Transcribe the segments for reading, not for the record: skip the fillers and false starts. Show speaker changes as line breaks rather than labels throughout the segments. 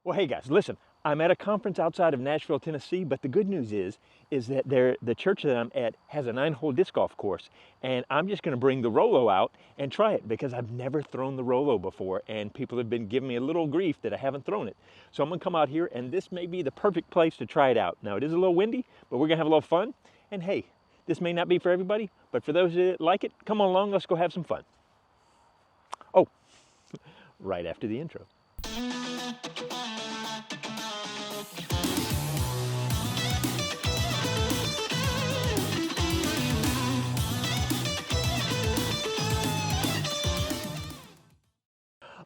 Well, hey guys, listen, I'm at a conference outside of Nashville, Tennessee, but the good news is that the church that I'm at has a 9-hole disc golf course, and I'm just gonna bring the Rollo out and try it because I've never thrown the Rollo before, and people have been giving me a little grief that I haven't thrown it. So I'm gonna come out here, and this may be the perfect place to try it out. Now, it is a little windy, but we're gonna have a little fun, and hey, this may not be for everybody, but for those that like it, come on along, let's go have some fun. Oh, right after the intro.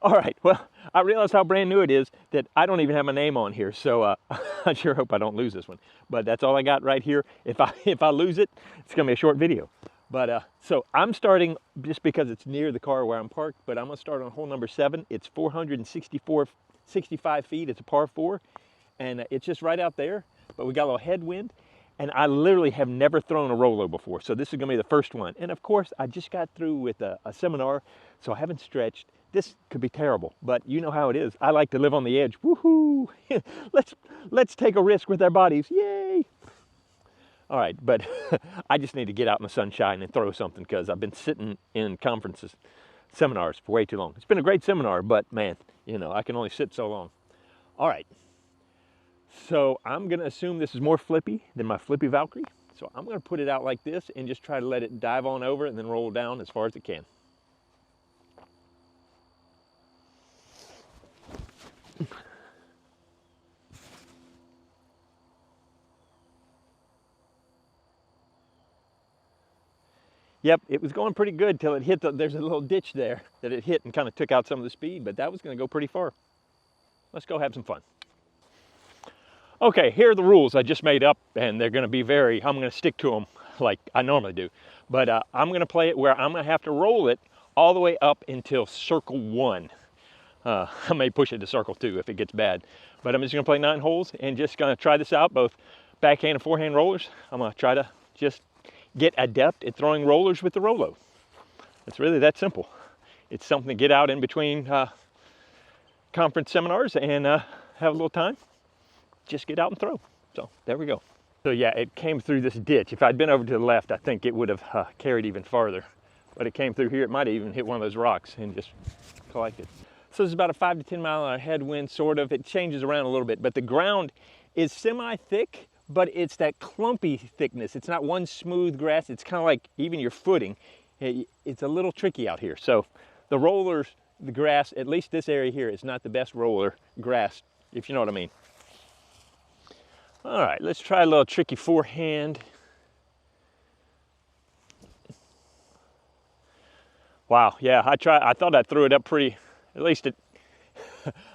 All right, well, I realize how brand new it is that I don't even have my name on here, so I sure hope I don't lose this one. But that's all I got right here. If I lose it, it's gonna be a short video. But so I'm starting just because it's near the car where I'm parked, but I'm gonna start on hole number 7. It's 65 feet, it's a par 4, and it's just right out there, but we got a little headwind, and I literally have never thrown a Rollo before, so this is gonna be the first one. And of course, I just got through with a seminar, so I haven't stretched. This could be terrible, but you know how it is. I like to live on the edge. Woohoo! let's take a risk with our bodies. Yay! All right, but I just need to get out in the sunshine and throw something because I've been sitting in conferences, seminars for way too long. It's been a great seminar, but man, you know, I can only sit so long. All right, so I'm gonna assume this is more flippy than my flippy Valkyrie. So I'm gonna put it out like this and just try to let it dive on over and then roll down as far as it can. Yep, it was going pretty good till it hit there's a little ditch there that it hit and kind of took out some of the speed, but that was gonna go pretty far. Let's go have some fun. Okay, here are the rules I just made up, and they're gonna be I'm gonna stick to them like I normally do. But I'm gonna play it where I'm gonna have to roll it all the way up until circle 1. I may push it to circle 2 if it gets bad. But I'm just gonna play 9 holes and just gonna try this out, both backhand and forehand rollers. I'm gonna try to just get adept at throwing rollers with the Rollo. It's really that simple. It's something to get out in between conference seminars and have a little time. Just get out and throw. So there we go. So yeah, it came through this ditch. If I'd been over to the left, I think it would have carried even farther. But it came through here. It might have even hit one of those rocks and just collected. So it's about a 5 to 10 mile an hour headwind, sort of. It changes around a little bit, but the ground is semi-thick, but it's that clumpy thickness. It's not one smooth grass. It's kind of like even your footing. It's a little tricky out here. So the rollers, the grass, at least this area here, is not the best roller grass, if you know what I mean. All right, let's try a little tricky forehand. Wow, yeah, I thought I threw it up pretty, at least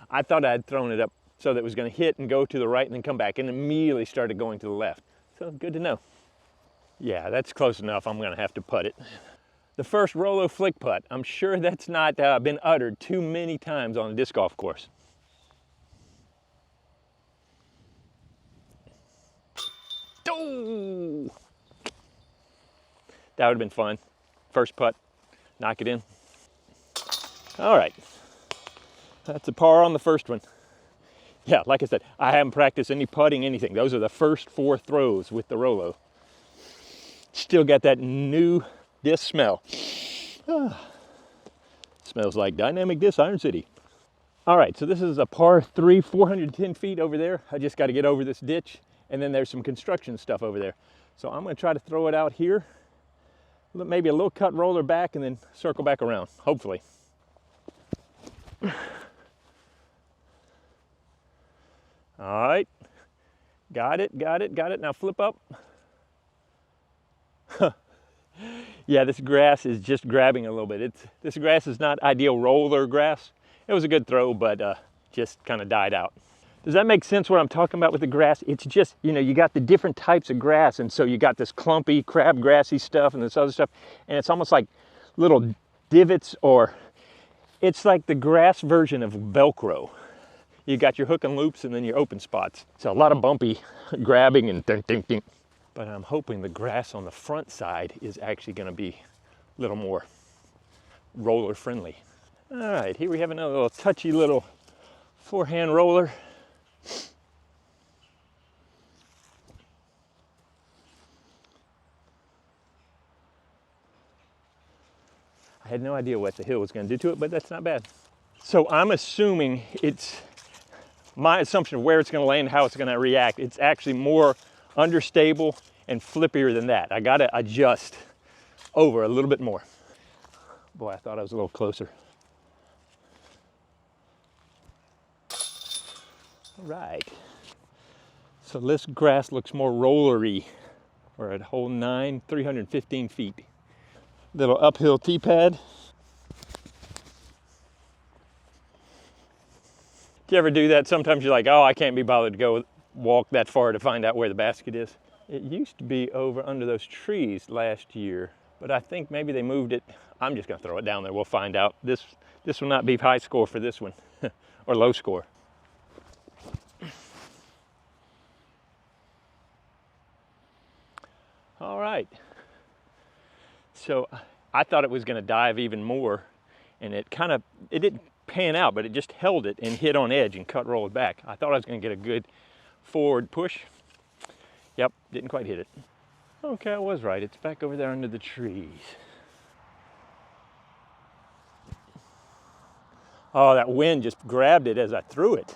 I thought I had thrown it up so that it was going to hit and go to the right and then come back, and immediately started going to the left. So good to know. Yeah, that's close enough. I'm going to have to putt it. The first Rollo flick putt. I'm sure that's not been uttered too many times on a disc golf course. Oh! That would have been fun. First putt, knock it in. All right, that's a par on the first one. Yeah, like I said, I haven't practiced any putting, anything. Those are the first 4 throws with the Rollo. Still got that new disc smell. Smells like dynamic disc, Iron City. All right, so this is a par 3, 410 feet over there. I just got to get over this ditch, and then there's some construction stuff over there. So I'm going to try to throw it out here. Maybe a little cut roller back and then circle back around, hopefully. All right, got it. Now flip up. Yeah, this grass is just grabbing a little bit. This grass is not ideal roller grass. It was a good throw, but just kind of died out. Does that make sense what I'm talking about with the grass? It's just, you know, you got the different types of grass, and so you got this clumpy, crabgrassy stuff and this other stuff, and it's almost like little divots, or it's like the grass version of Velcro. You got your hook and loops and then your open spots. So a lot of bumpy grabbing and ding, ding, ding. But I'm hoping the grass on the front side is actually gonna be a little more roller friendly. All right, here we have another little touchy little forehand roller. I had no idea what the hill was going to do to it, but that's not bad. So I'm assuming it's my assumption of where it's going to land, how it's going to react. It's actually more understable and flippier than that. I got to adjust over a little bit more. Boy, I thought I was a little closer. All right. So this grass looks more rollery. We're at hole 9, 315 feet. Little uphill tee pad. Do you ever do that? Sometimes you're like, oh, I can't be bothered to go walk that far to find out where the basket is. It used to be over under those trees last year, but I think maybe they moved it. I'm just gonna throw it down there. We'll find out. This will not be high score for this one, or low score. All right. So I thought it was gonna dive even more, and it didn't pan out, but it just held it and hit on edge and cut rolled back. I thought I was gonna get a good forward push. Yep, didn't quite hit it. Okay, I was right. It's back over there under the trees. Oh, that wind just grabbed it as I threw it.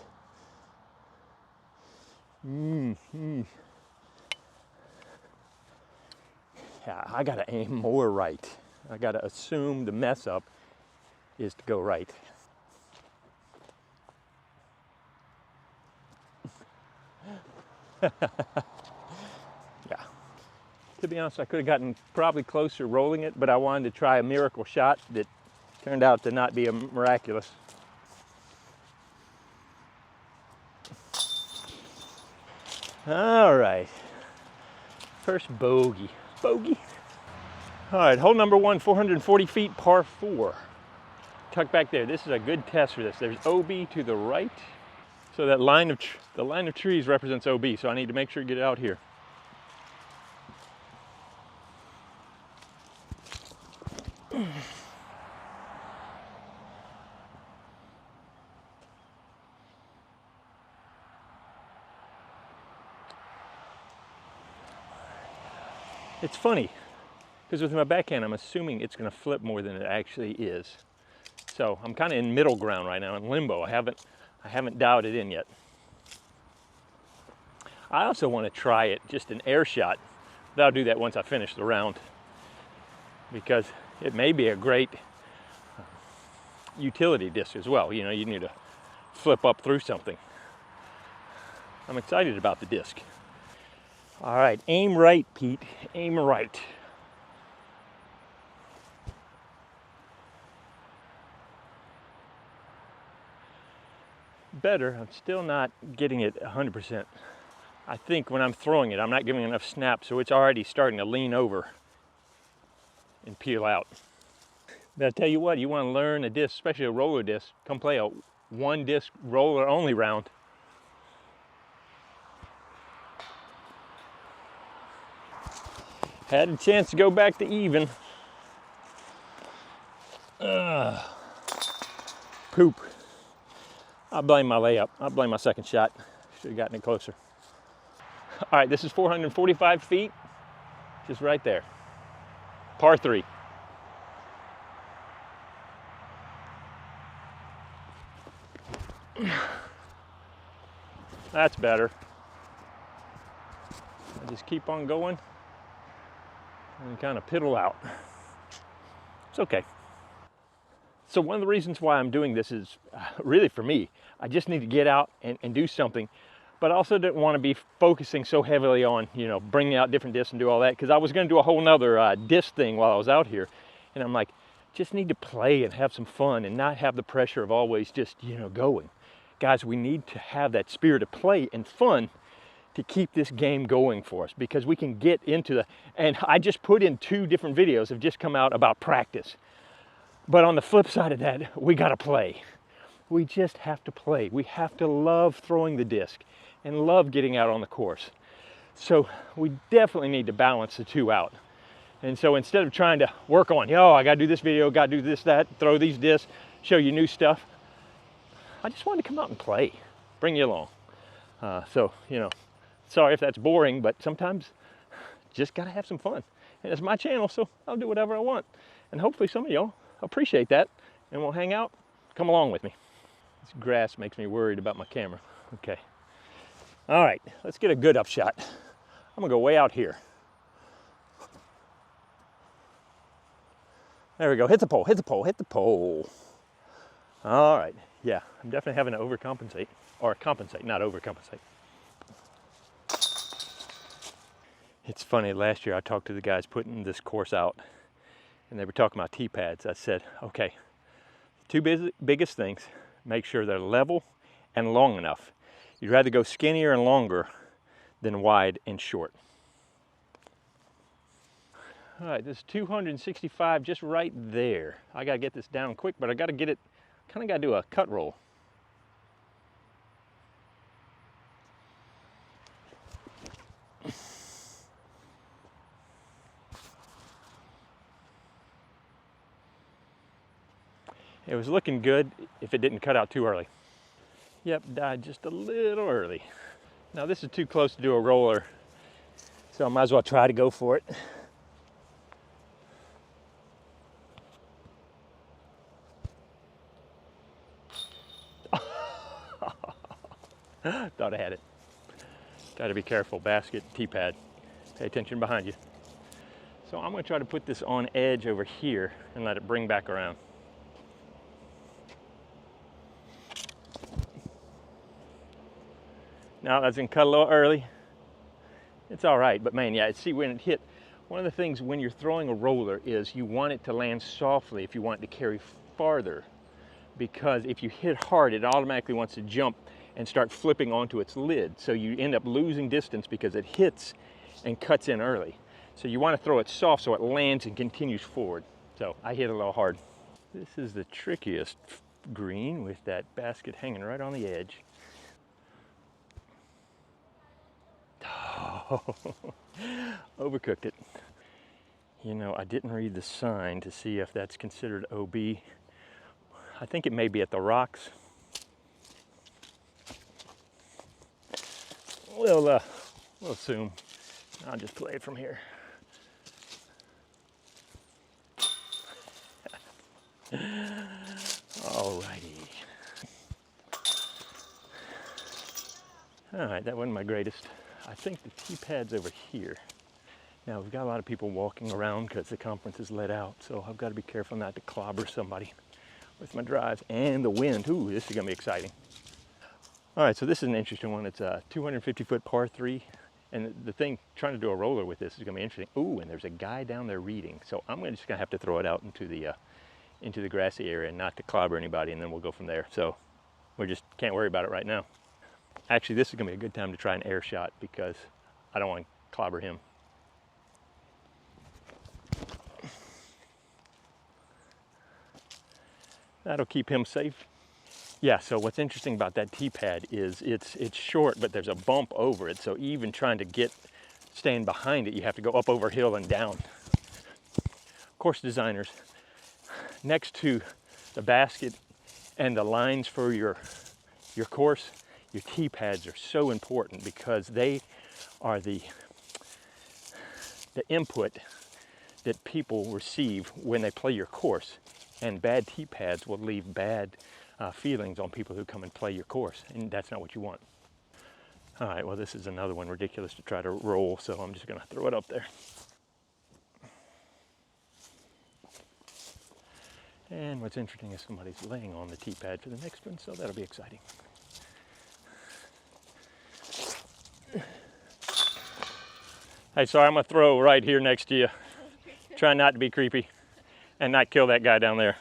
Yeah, I gotta aim more right. I gotta assume the mess up is to go right. Yeah. To be honest, I could have gotten probably closer rolling it, but I wanted to try a miracle shot that turned out to not be a miraculous. All right. First bogey. Bogey. All right, hole number 1, 440 feet, par 4. Tuck back there. This is a good test for this. There's OB to the right. So that the line of trees represents OB, so I need to make sure to get it out here. It's funny, because with my backhand, I'm assuming it's going to flip more than it actually is. So I'm kind of in middle ground right now, in limbo. I haven't dialed it in yet. I also want to try it, just an air shot, but I'll do that once I finish the round, because it may be a great utility disc as well. You know, you need to flip up through something. I'm excited about the disc. All right, aim right, Pete, aim right. Better, I'm still not getting it 100%. I think when I'm throwing it, I'm not giving enough snap, so it's already starting to lean over and peel out. But I tell you what, you want to learn a disc, especially a roller disc, come play a one disc roller only round. Had a chance to go back to even. Poop. I blame my layup. I blame my second shot. Should have gotten it closer. All right, this is 445 feet, just right there. Par 3. That's better. I just keep on going and kind of piddle out. It's okay. So one of the reasons why I'm doing this is really for me. I just need to get out and do something, but I also didn't want to be focusing so heavily on, you know, bringing out different discs and do all that, because I was going to do a whole nother disc thing while I was out here. And I'm like, just need to play and have some fun and not have the pressure of always just, you know, going. Guys, we need to have that spirit of play and fun to keep this game going for us, because we can get into the, and I just put in 2 different videos have just come out about practice. But on the flip side of that, we got to play. We just have to play. We have to love throwing the disc and love getting out on the course. So we definitely need to balance the 2 out. And so instead of trying to work on, yo, I got to do this video, got to do this, that, throw these discs, show you new stuff, I just wanted to come out and play, bring you along. So, you know, sorry if that's boring, but sometimes just gotta have some fun. And it's my channel, so I'll do whatever I want. And hopefully some of y'all appreciate that and will hang out, come along with me. This grass makes me worried about my camera. Okay. All right, let's get a good upshot. I'm gonna go way out here. There we go, hit the pole, hit the pole, hit the pole. All right, yeah, I'm definitely having to overcompensate, or compensate, not overcompensate. It's funny, last year I talked to the guys putting this course out, and they were talking about tee pads. I said, okay, two biggest things, make sure they're level and long enough. You'd rather go skinnier and longer than wide and short. All right, this is 265 just right there. I gotta get this down quick, but I gotta get it, kinda gotta do a cut roll. It was looking good if it didn't cut out too early. Yep, died just a little early. Now this is too close to do a roller, so I might as well try to go for it. Thought I had it. Gotta be careful, basket, tee pad. Pay attention behind you. So I'm gonna try to put this on edge over here and let it bring back around. Now that's gonna cut a little early. It's all right, but man, yeah, see when it hit, one of the things when you're throwing a roller is you want it to land softly if you want it to carry farther. Because if you hit hard, it automatically wants to jump and start flipping onto its lid. So you end up losing distance because it hits and cuts in early. So you want to throw it soft so it lands and continues forward. So I hit a little hard. This is the trickiest green with that basket hanging right on the edge. Oh, overcooked it. You know, I didn't read the sign to see if that's considered OB. I think it may be at the rocks. We'll assume. I'll just play it from here. Alrighty. All right, that wasn't my greatest. I think the tee pad's over here. Now we've got a lot of people walking around because the conference is let out, so I've got to be careful not to clobber somebody with my drives and the wind. Ooh, this is gonna be exciting. All right, so this is an interesting one. It's a 250-foot par 3, and the thing, trying to do a roller with this is gonna be interesting. Ooh, and there's a guy down there reading, so I'm just gonna have to throw it out into the grassy area and not to clobber anybody, and then we'll go from there. So we just can't worry about it right now. Actually, this is gonna be a good time to try an air shot because I don't want to clobber him. That'll keep him safe. Yeah, so what's interesting about that tee pad is it's short, but there's a bump over it. So even trying to staying behind it, you have to go up over hill and down. Course designers, next to the basket and the lines for your course, your tee pads are so important because they are the input that people receive when they play your course. And bad tee pads will leave bad feelings on people who come and play your course, and that's not what you want. All right, well, this is another one ridiculous to try to roll, so I'm just gonna throw it up there. And what's interesting is somebody's laying on the tee pad for the next one, so that'll be exciting. Hey, sorry, I'm gonna throw right here next to you. Try not to be creepy and not kill that guy down there.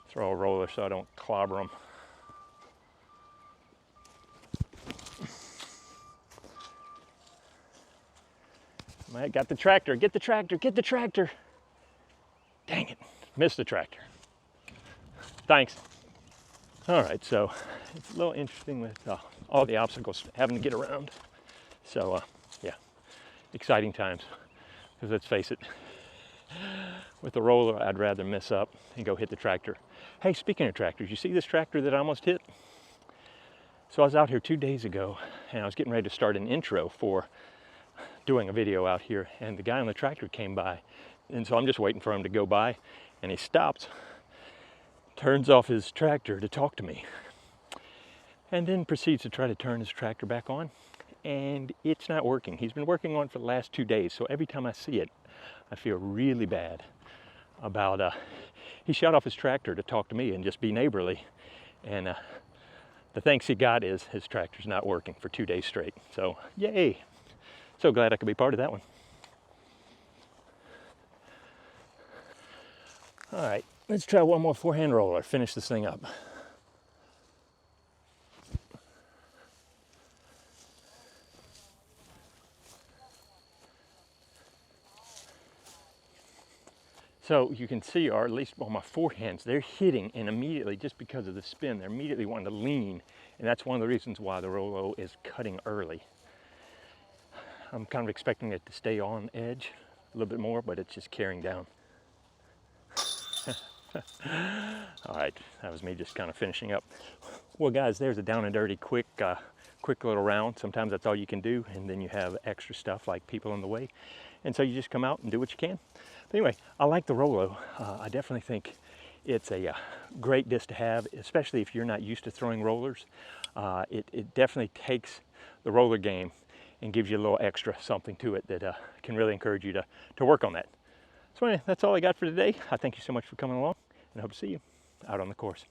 Throw a roller so I don't clobber him. I got the tractor, get the tractor, get the tractor. Dang it, missed the tractor. Thanks. All right, so it's a little interesting with all the obstacles having to get around. So yeah, exciting times, because let's face it, With the roller, I'd rather mess up and go hit the tractor. Hey, speaking of tractors, you see this tractor that I almost hit? So I was out here 2 days ago, and I was getting ready to start an intro for doing a video out here, and the guy on the tractor came by. And so I'm just waiting for him to go by, and he stops, turns off his tractor to talk to me, and then proceeds to try to turn his tractor back on, and it's not working. He's been working on it for the last 2 days, so every time I see it, I feel really bad about, he shut off his tractor to talk to me and just be neighborly, and the thanks he got is his tractor's not working for 2 days straight. So, yay. So glad I could be part of that one. All right, let's try one more forehand roller, finish this thing up. So you can see, or at least on my forehands, they're hitting, and immediately, just because of the spin, they're immediately wanting to lean, and that's one of the reasons why the Rollo is cutting early. I'm kind of expecting it to stay on edge a little bit more, but it's just carrying down. All right, that was me just kind of finishing up. Well, guys, there's a down and dirty, quick little round. Sometimes that's all you can do, and then you have extra stuff like people in the way, and so you just come out and do what you can. But anyway, I like the Rollo. I definitely think it's a great disc to have, especially if you're not used to throwing rollers. It definitely takes the roller game and gives you a little extra something to it that can really encourage you to work on that. So anyway, that's all I got for today. I thank you so much for coming along, and I hope to see you out on the course.